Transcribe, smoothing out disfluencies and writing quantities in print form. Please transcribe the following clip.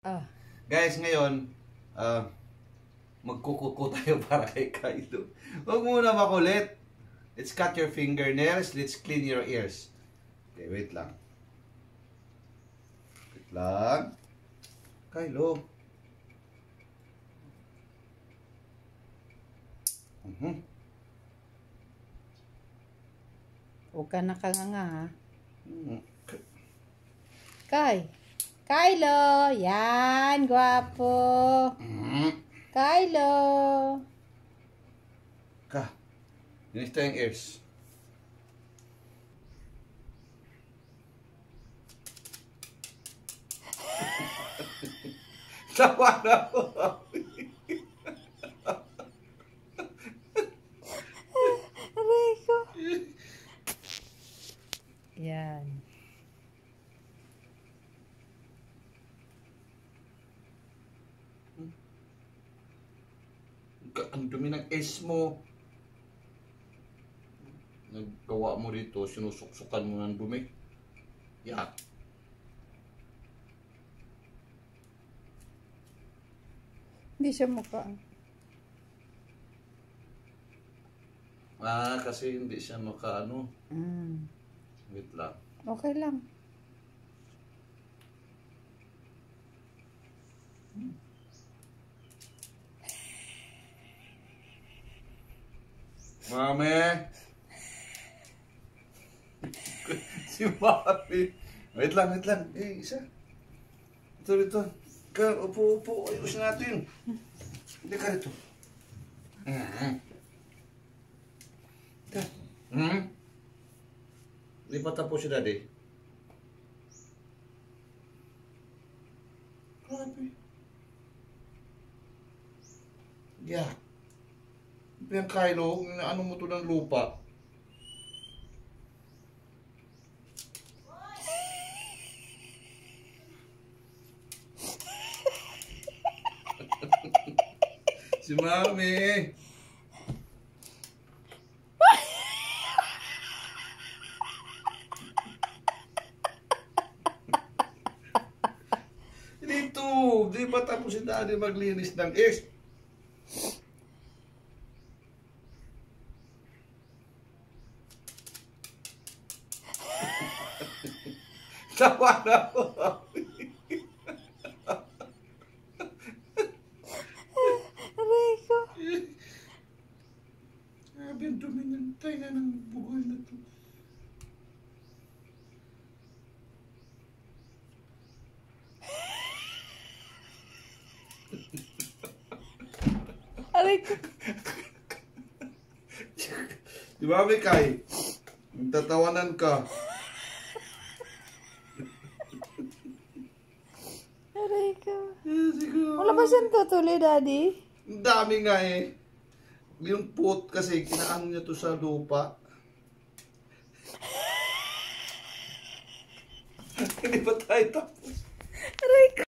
Ah. Guys, ngayon, magkukuko tayo para kay Kylo. Huwag muna makulit. Let's cut your fingernails. Let's clean your ears. Okay, wait lang. Wait lang. Kylo. Huwag ka nakanganga, ha? Okay. Kylo! Yan! Gwapo! Kylo! Linis tayo yung ears. Tawa na po. Aray ko! Yan. Ang dumi ng ears mo. Naggawa mo dito, sinusuksukan mo ng dumi. Yak. Hindi siya mukha. Kasi hindi siya makaano. Wait lang. Okay lang. Mami! Si Mami! Wait lang. Isa. Ito. Upo. Ayusin natin. Hindi ka rito. Hindi pa tapos si Daddy. Grabe. Yeah. Yung Kylo, ano mo to ng lupa? Si Mami. Dito, di ba tapos si Daddy maglinis ng ears? Tawa na po. Aray ko! Grabe ang dumi ng tayo ng bugoy na to. Aray ko! Di ba, Mikay? Tatawanan ka. Aray ko! Siguro. Wala ba siyang tutuloy, Daddy? Ang dami nga eh. Yung pot kasi, kinaano niya to sa lupa. Hindi pa tayo tapos. Aray ko!